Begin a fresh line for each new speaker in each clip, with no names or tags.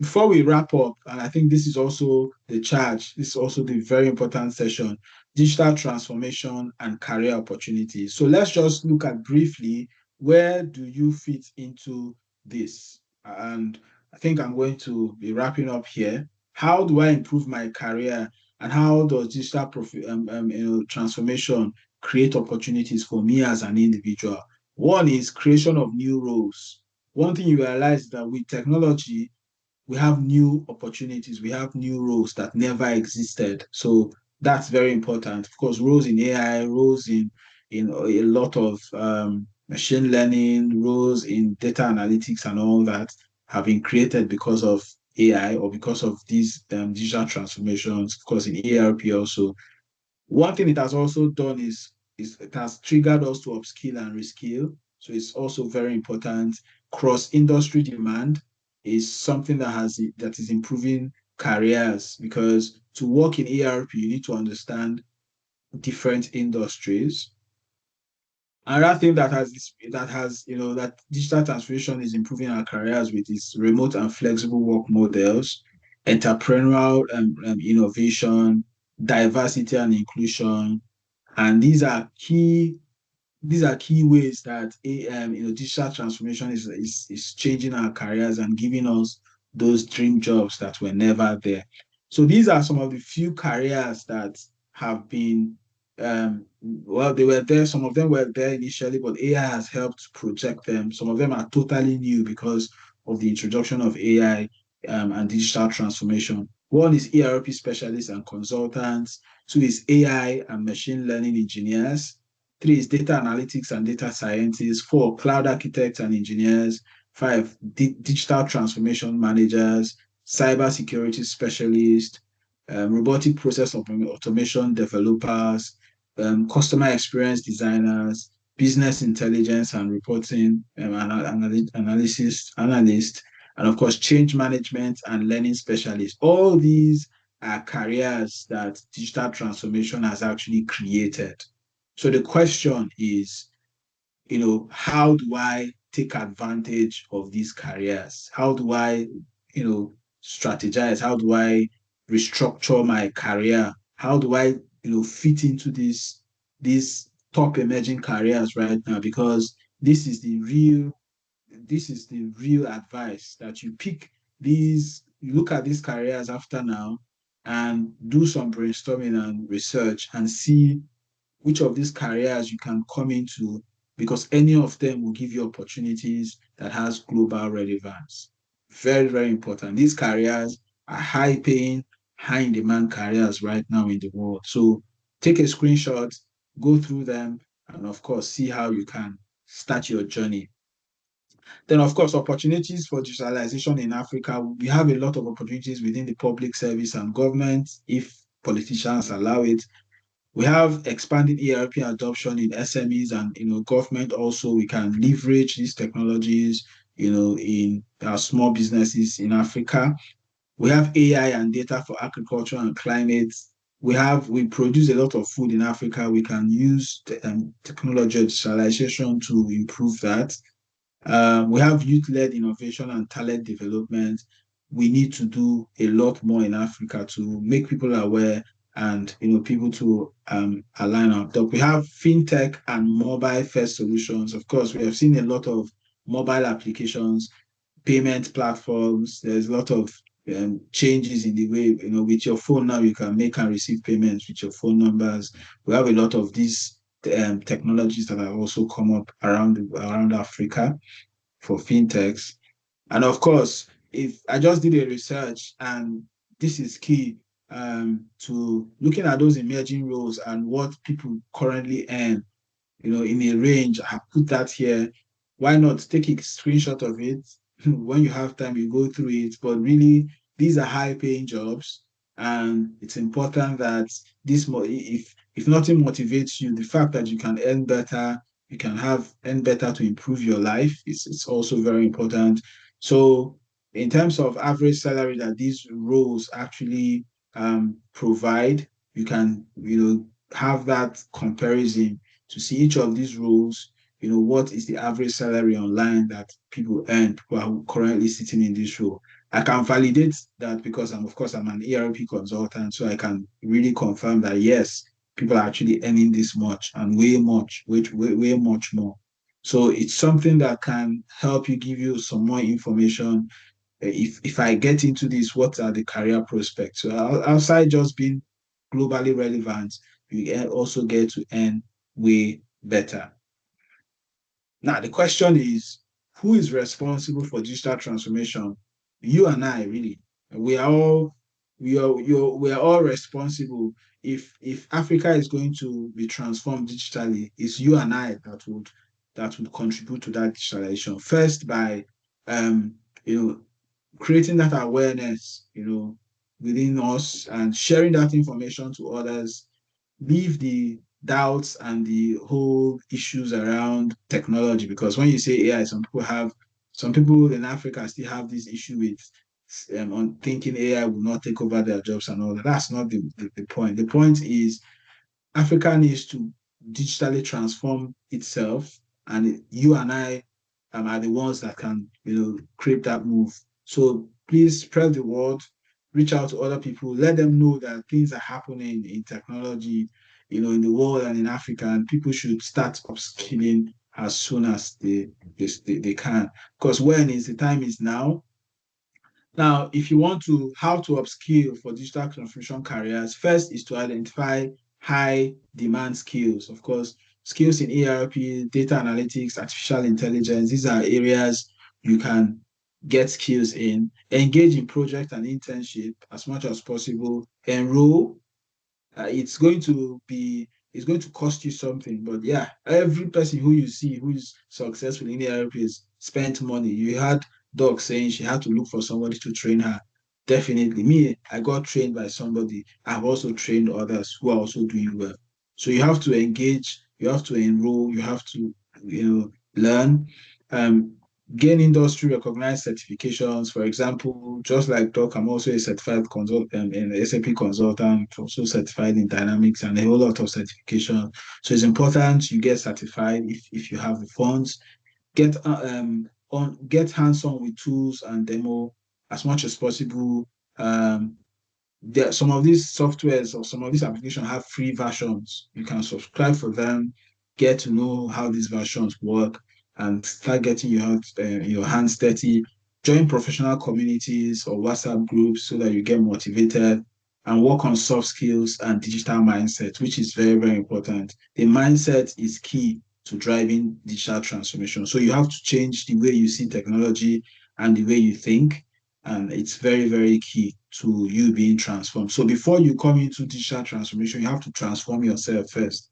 before we wrap up, and I think this is also the charge, this is also the very important session, digital transformation and career opportunities. So let's just look at briefly, where do you fit into this? And I think I'm going to be wrapping up here. How do I improve my career, and how does digital transformation create opportunities for me as an individual? One is creation of new roles. One thing you realize is that with technology, we have new opportunities, we have new roles that never existed. So that's very important. Of course, roles in AI, roles in a lot of machine learning, roles in data analytics, and all that have been created because of AI or because of these digital transformations. Of course, in ERP also. One thing it has also done is it has triggered us to upskill and reskill. So it's also very important. Cross-industry demand is something that is improving careers, because to work in ERP, you need to understand different industries. Another thing that digital transformation is improving our careers with is remote and flexible work models, entrepreneurial innovation, diversity and inclusion, and these are key ways that digital transformation is changing our careers and giving us those dream jobs that were never there. So these are some of the few careers that have been well, they were there. Some of them were there initially, but AI has helped project them. Some of them are totally new because of the introduction of AI and digital transformation. One is ERP specialists and consultants. Two is AI and machine learning engineers. Three is data analytics and data scientists. Four, cloud architects and engineers. Five, digital transformation managers, cyber security specialists, robotic process automation developers, customer experience designers, business intelligence and reporting analysts, and of course, change management and learning specialists. All these are careers that digital transformation has actually created. So the question is, how do I take advantage of these careers? How do I, strategize? How do I restructure my career? How do I, fit into these top emerging careers right now? Because this is the real advice, that you look at these careers after now and do some brainstorming and research and see which of these careers you can come into, because any of them will give you opportunities that has global relevance. Very, very important. These careers are high paying, high in demand careers right now in the world. So take a screenshot, go through them, and of course, see how you can start your journey. Then, of course, opportunities for digitalization in Africa. We have a lot of opportunities within the public service and government if politicians allow it. We have expanding ERP adoption in SMEs and government also. We can leverage these technologies, in our small businesses in Africa. We have AI and data for agriculture and climate. We produce a lot of food in Africa. We can use technology digitalization to improve that. We have youth-led innovation and talent development. We need to do a lot more in Africa to make people aware and people to align up. We have fintech and mobile-first solutions. Of course, we have seen a lot of mobile applications, payment platforms. There's a lot of changes in the way, with your phone now, you can make and receive payments with your phone numbers. We have a lot of these technologies that have also come up around Africa for fintechs. And of course, if I just did a research, and this is key to looking at those emerging roles and what people currently earn, in a range. I put that here. Why not take a screenshot of it? When you have time, you go through it. But really, these are high-paying jobs, and it's important that if nothing motivates you, the fact that you can earn better, you can earn better to improve your life. It's also very important. So, in terms of average salary that these roles actually provide, you can have that comparison to see each of these roles, what is the average salary online that people earn who are currently sitting in this role. I can validate that because of course, I'm an ERP consultant, so I can really confirm that yes, people are actually earning this much and way much more. So it's something that can help you give you some more information. If I get into this, what are the career prospects? So outside just being globally relevant, you also get to earn way better. Now, the question is, who is responsible for digital transformation? You and I, really. We are all we are all responsible. If Africa is going to be transformed digitally, it's you and I that would contribute to that digitalization. First by um, you know, creating that awareness, within us and sharing that information to others, leave the doubts and the whole issues around technology, because when you say AI, some people in Africa still have this issue with on thinking AI will not take over their jobs and all that. That's not the point. The point is Africa needs to digitally transform itself, and you and I are the ones that can, create that move. So please spread the word, reach out to other people, let them know that things are happening in technology, in the world and in Africa, and people should start upskilling as soon as they can. Because when is the time is now. Now, if you want to how to upskill for digital transformation careers, first is to identify high demand skills. Of course, skills in ERP, data analytics, artificial intelligence, these are areas you can get skills in. Engage in project and internship as much as possible. Enroll. It's going to cost you something, but yeah, every person who you see who is successful in the ERP is spent money. You had Doc saying she had to look for somebody to train her. Definitely, me, I got trained by somebody. I've also trained others who are also doing well. So you have to engage, you have to enroll, you have to, learn. Um, Gain industry recognized certifications. For example, just like Doc, I'm also a certified consultant, an SAP consultant, also certified in Dynamics and a whole lot of certification. So it's important you get certified if you have the funds. Get hands-on with tools and demo as much as possible. Some of these softwares or some of these applications have free versions. You can subscribe for them, get to know how these versions work, and start getting your hands dirty. Join professional communities or WhatsApp groups so that you get motivated, and work on soft skills and digital mindset, which is very, very important. The mindset is key to driving digital transformation. So you have to change the way you see technology and the way you think, and it's very, very key to you being transformed. So before you come into digital transformation, you have to transform yourself first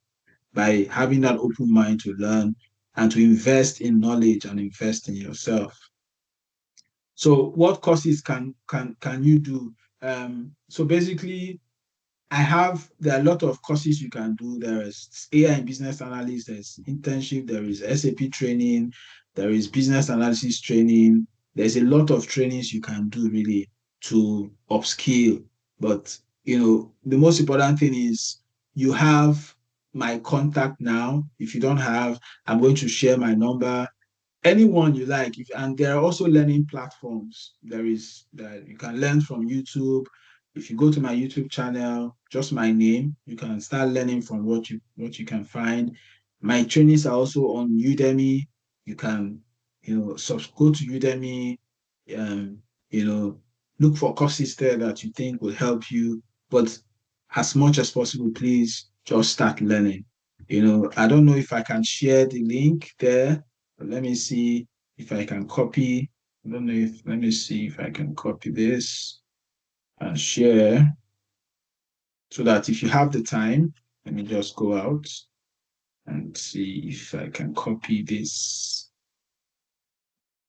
by having that open mind to learn and to invest in knowledge and invest in yourself. So what courses can you do? So basically, there are a lot of courses you can do. There is AI and business analyst, there's internship, there is SAP training, there is business analysis training. There's a lot of trainings you can do really to upskill. But the most important thing is you have my contact now. If you don't have, I'm going to share my number. Anyone you like. And there are also learning platforms. There is that you can learn from YouTube. If you go to my YouTube channel, just my name, you can start learning from what you can find. My trainings are also on Udemy. You can, go to Udemy, um, you know, look for courses there that you think will help you. But as much as possible, please just start learning. I don't know if I can share the link there. Let me see if I can copy. Let me see if I can copy this and share so that if you have the time, let me just go out and see if I can copy this.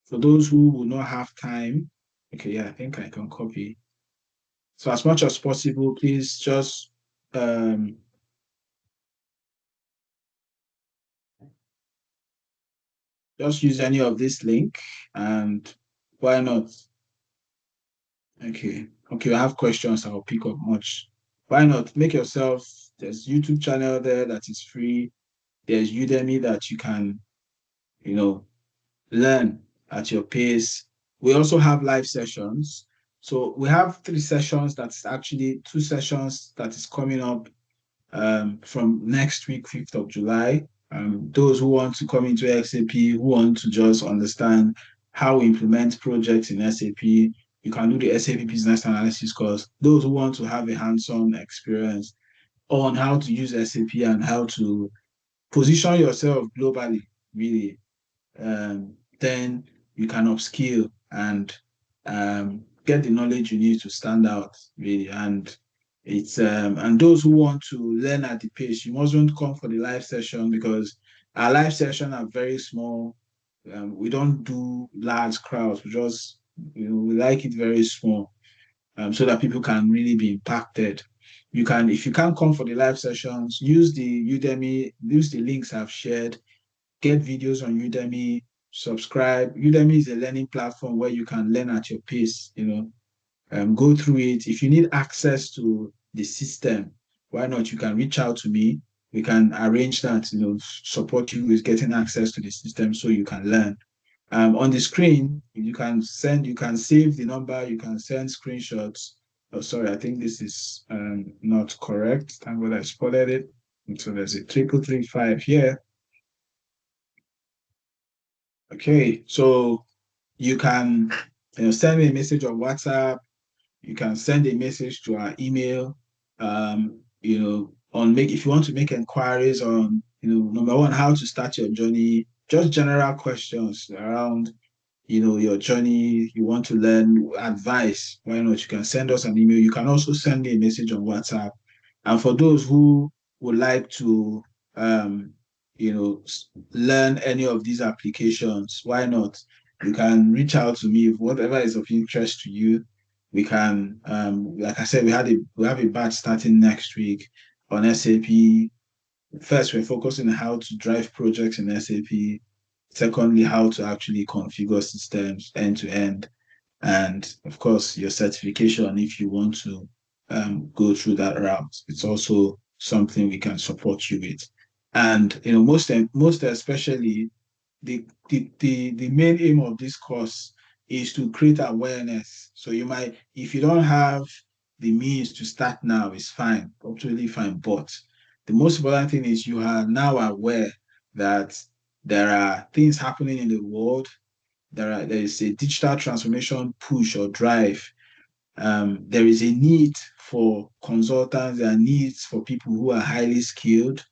For those who will not have time, okay, yeah, I think I can copy. So as much as possible, please um, just use any of this link, and why not? Okay, I have questions I'll pick up much. Why not make yourself, there's YouTube channel there that is free. There's Udemy that you can, learn at your pace. We also have live sessions. So we have 3 sessions. That's actually 2 sessions that is coming up from next week, 5th of July. Those who want to come into SAP, who want to just understand how we implement projects in SAP, you can do the SAP Business Analysis course. Those who want to have a hands-on experience on how to use SAP and how to position yourself globally, really, then you can upskill and get the knowledge you need to stand out, really. And those who want to learn at the pace, you mustn't come for the live session because our live session are very small. We don't do large crowds. We just, we like it very small, so that people can really be impacted. You can, if you can't come for the live sessions, use the Udemy, use the links I've shared, get videos on Udemy, subscribe. Udemy is a learning platform where you can learn at your pace, go through it. If you need access to the system, why not? You can reach out to me. We can arrange that, support you with getting access to the system so you can learn. On the screen, you can save the number, you can send screenshots. Oh, sorry, I think this is not correct. Thank God I spotted it. So there's a 3335 here. Okay, so you can send me a message on WhatsApp. You can send a message to our email. On make if you want to make inquiries on, number one, how to start your journey, just general questions around, your journey, you want to learn advice, why not? You can send us an email. You can also send me a message on WhatsApp. And for those who would like to, learn any of these applications, why not? You can reach out to me if whatever is of interest to you. We can, like I said, we have a batch starting next week on SAP. First, we're focusing on how to drive projects in SAP. Secondly, how to actually configure systems end to end. And of course, your certification, if you want to go through that route, it's also something we can support you with. And most especially, the main aim of this course is to create awareness. So if you don't have the means to start now, it's fine, absolutely fine. But the most important thing is you are now aware that there are things happening in the world. There is a digital transformation push or drive. There is a need for consultants. There are needs for people who are highly skilled.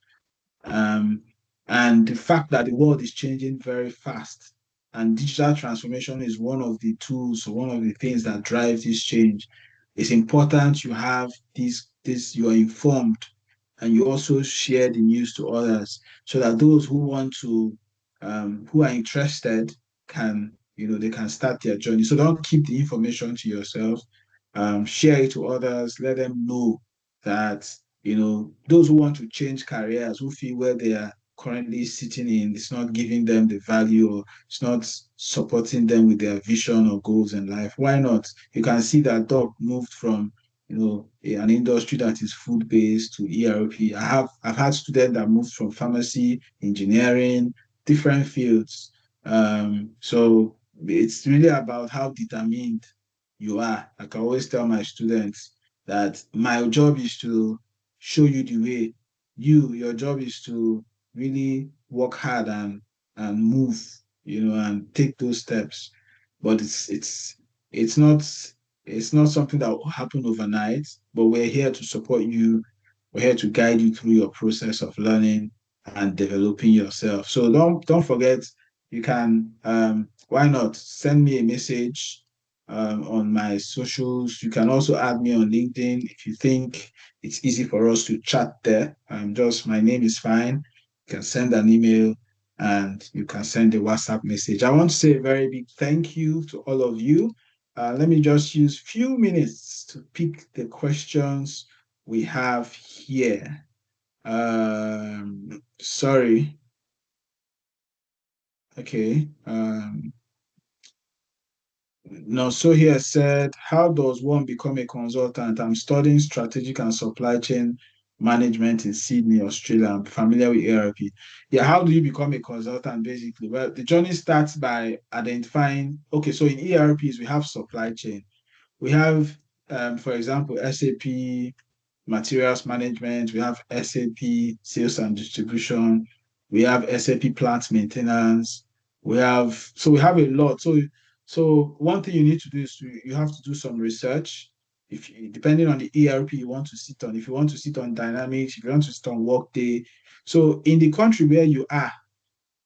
Um, and the fact that the world is changing very fast, and digital transformation is one of the tools or one of the things that drives this change. It's important you have you are informed, and you also share the news to others so that those who want to, who are interested, can, they can start their journey. So don't keep the information to yourself. Share it to others. Let them know that, those who want to change careers, who feel where they are currently sitting in, it's not giving them the value, or it's not supporting them with their vision or goals in life. Why not? You can see that Doc moved from, an industry that is food based to ERP. I've had students that moved from pharmacy, engineering, different fields. So it's really about how determined you are. Like I always tell my students that my job is to show you the way. Your job is to really work hard and move, and take those steps. But it's not something that will happen overnight. But we're here to support you. We're here to guide you through your process of learning and developing yourself. So don't forget, you can, why not send me a message on my socials. You can also add me on LinkedIn if you think it's easy for us to chat there. Just my name is fine. You can send an email and you can send a WhatsApp message. I want to say a very big thank you to all of you. Let me just use a few minutes to pick the questions we have here. Sorry. Okay. No, so here said, how does one become a consultant? I'm studying strategic and supply chain management in Sydney, Australia. I'm familiar with ERP. Yeah, how do you become a consultant basically? Well, the journey starts by identifying, okay, so in ERPs, we have supply chain. We have, for example, SAP materials management, we have SAP sales and distribution, we have SAP plant maintenance, we have a lot. So one thing you need to do is you have to do some research. Depending on the ERP you want to sit on, if you want to sit on Dynamics, if you want to sit on Workday. So in the country where you are,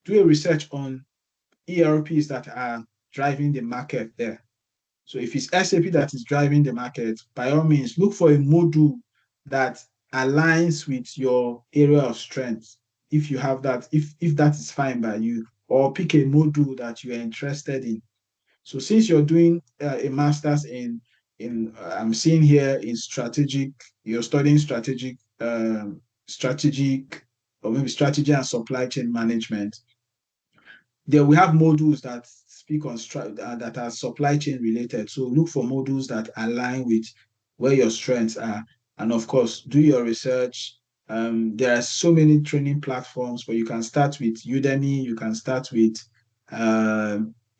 do a research on ERPs that are driving the market there. So if it's SAP that is driving the market, by all means, look for a module that aligns with your area of strength. If you have that, if that is fine by you, or pick a module that you are interested in. So since you're doing a master's I'm seeing here in strategic, you're studying strategic, or maybe strategy and supply chain management. There we have modules that speak on that are supply chain related. So look for modules that align with where your strengths are, and of course, do your research. There are so many training platforms, but you can start with Udemy. You can start with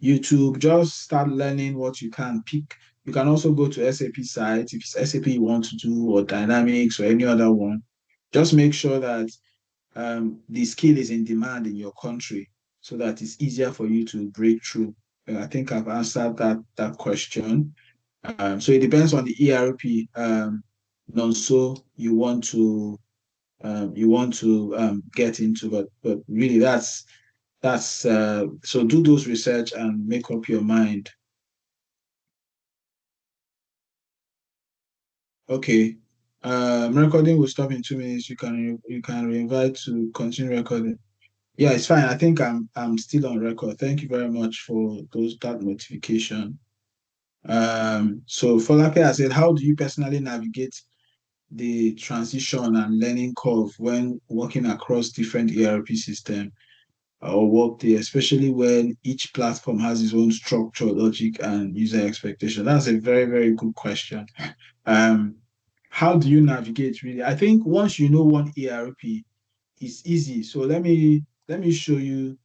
YouTube. Just start learning what you can pick. You can also go to SAP sites if it's SAP you want to do, or Dynamics, or any other one. Just make sure that the skill is in demand in your country so that it's easier for you to break through. I think I've answered that question. So it depends on the ERP so you want to get into, but really that's so do those research and make up your mind. Okay. Recording will stop in 2 minutes. You can reinvite to continue recording. Yeah, it's fine. I think I'm still on record. Thank you very much for that notification. So Folake has said, how do you personally navigate the transition and learning curve when working across different ERP systems or Workday, especially when each platform has its own structure, logic, and user expectation? That's a very, very good question. Um, how do you navigate really? I think once you know one ERP, it's easy. So let me show you.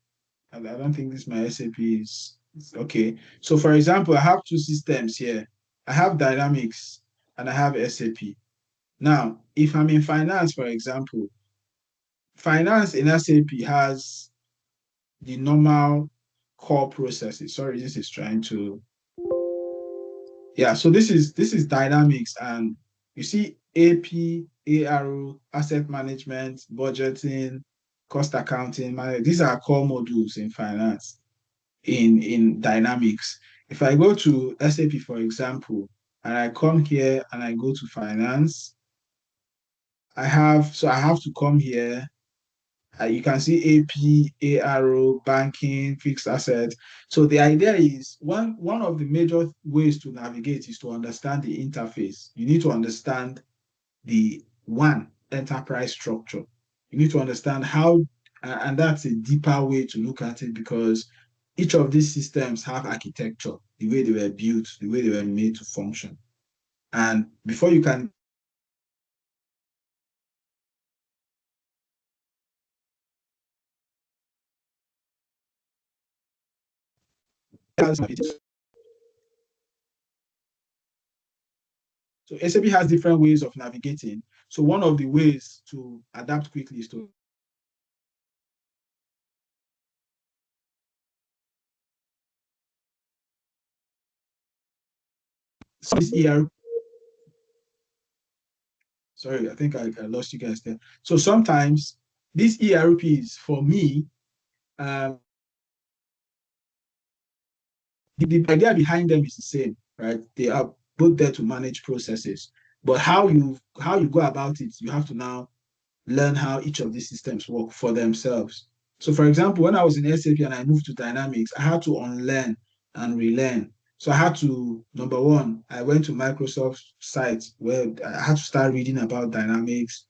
I don't think this my SAP is okay. So for example, I have two systems here. I have Dynamics and I have SAP. Now, if I'm in finance, for example, finance in SAP has the normal core processes. Sorry, this is trying to, yeah. So this is Dynamics, and you see AP, ARO, asset management, budgeting, cost accounting. These are core modules in finance in Dynamics. If I go to SAP, for example, and I come here and I go to finance, I have to come here. You can see AP, ARO, banking, fixed assets. So the idea is one of the major ways to navigate is to understand the interface. You need to understand the enterprise structure. You need to understand how, and that's a deeper way to look at it, because each of these systems have architecture, the way they were built, the way they were made to function. And before you can so SAP has different ways of navigating. So one of the ways to adapt quickly is to so this ER. Sorry, I think I lost you guys there. So sometimes these ERPs for me, um, the idea behind them is the same, right? They are both there to manage processes, but how you go about it, you have to now learn how each of these systems work for themselves. So, for example, when I was in SAP and I moved to Dynamics, I had to unlearn and relearn. So I had to, number one, I went to Microsoft site where I had to start reading about Dynamics,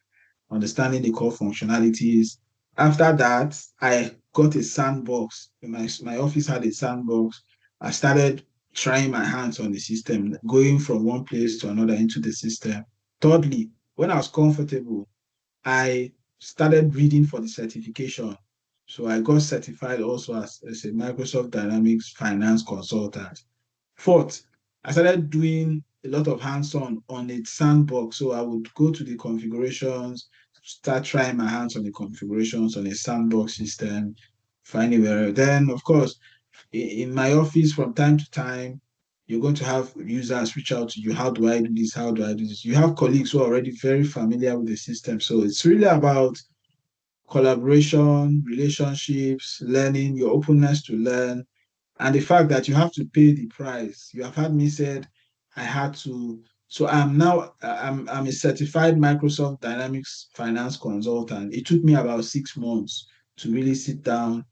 understanding the core functionalities. After that, I got a sandbox. My office had a sandbox. I started trying my hands on the system, going from one place to another into the system. Thirdly, when I was comfortable, I started reading for the certification. So I got certified also as a Microsoft Dynamics finance consultant. Fourth, I started doing a lot of hands-on on a sandbox. So I would go to the configurations, start trying my hands on the configurations on a sandbox system, finding where. Then, of course, in my office from time to time, you're going to have users reach out to you. How do I do this? How do I do this? You have colleagues who are already very familiar with the system. So it's really about collaboration, relationships, learning, your openness to learn, and the fact that you have to pay the price. You have heard me said I had to. So I'm now I'm a certified Microsoft Dynamics finance consultant. It took me about 6 months to really sit down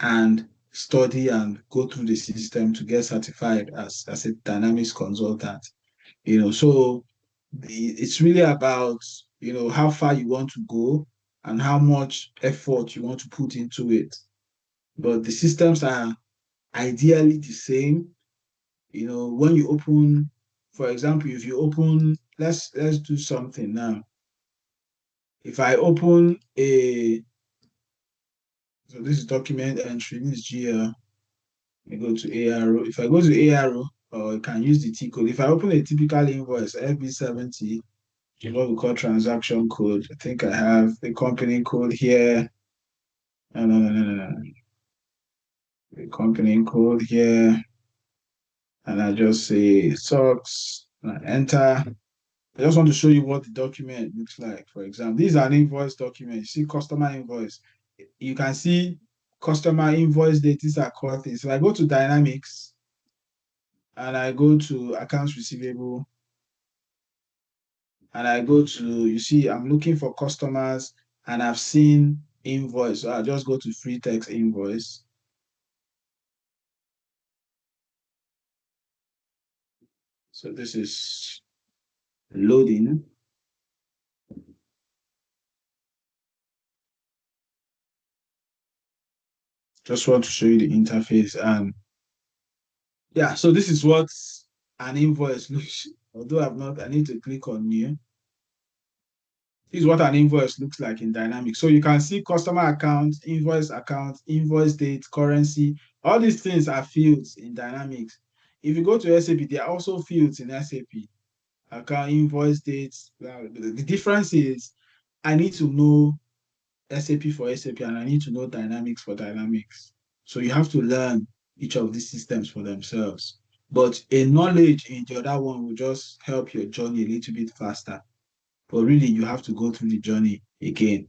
and study and go through the system to get certified as a Dynamics consultant. So it's really about how far you want to go and how much effort you want to put into it. But the systems are ideally the same. When you open, for example, if you open, let's do something now. If I open so this is document entry, this is GL. I go to ARO. If I go to ARO, or I can use the T code. If I open a typical invoice, FB70, what we call transaction code. I think I have the company code here. No, no, no, no, no, no. The company code here. And I just say socks, and I enter. I just want to show you what the document looks like. For example, these are an invoice document. You see customer invoice. You can see customer invoice date. These are core things. So I go to Dynamics and I go to accounts receivable and I go to, you see, I'm looking for customers and I've seen invoice. So I just go to free text invoice. So this is loading. Just want to show you the interface. And yeah, so this is what an invoice looks. Although I need to click on new. This is what an invoice looks like in Dynamics. So you can see customer account, invoice date, currency. All these things are fields in Dynamics. If you go to SAP, there are also fields in SAP. Account, invoice dates. The difference is I need to know SAP for SAP and I need to know Dynamics for Dynamics. So you have to learn each of these systems for themselves. But a knowledge in the other one will just help your journey a little bit faster. But really, you have to go through the journey again.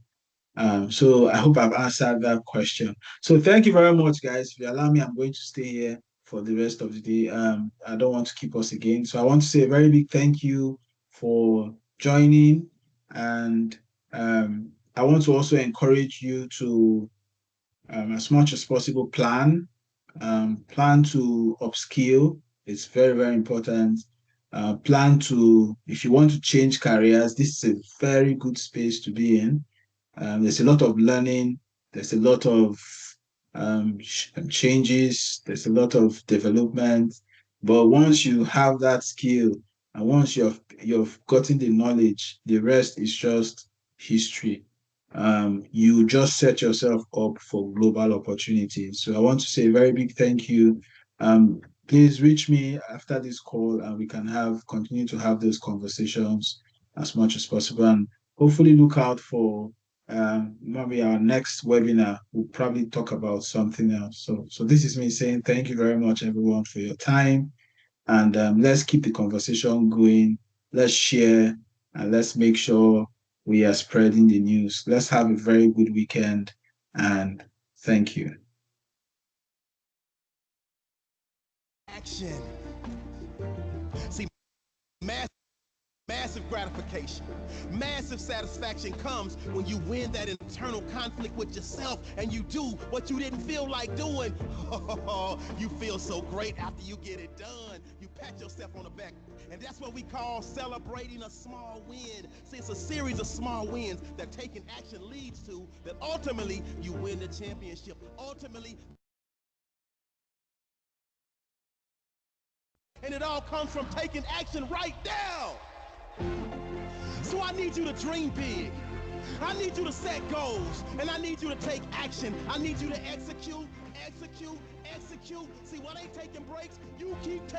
So I hope I've answered that question. So thank you very much, guys. If you allow me, I'm going to stay here for the rest of the day. I don't want to keep us again. So I want to say a very big thank you for joining. And I want to also encourage you to, as much as possible, plan to upskill. It's very, very important. Plan to, if you want to change careers, this is a very good space to be in. There's a lot of learning, there's a lot of changes, there's a lot of development. But once you have that skill and once you've gotten the knowledge, the rest is just history. You just set yourself up for global opportunities. So I want to say a very big thank you. Please reach me after this call and we can continue to have those conversations as much as possible. And hopefully look out for maybe our next webinar. We'll probably talk about something else. So this is me saying thank you very much, everyone, for your time. And let's keep the conversation going. Let's share and let's make sure we are spreading the news. Let's have a very good weekend and thank you.
Action. See, massive gratification, massive satisfaction comes when you win that internal conflict with yourself and you do what you didn't feel like doing. You feel so great after you get it done. You pat yourself on the back. And that's what we call celebrating a small win. See, it's a series of small wins that taking action leads to, that ultimately you win the championship. Ultimately, and it all comes from taking action right now. So I need you to dream big. I need you to set goals, and I need you to take action. I need you to execute, execute, execute. See, what ain't taking breaks? You keep taking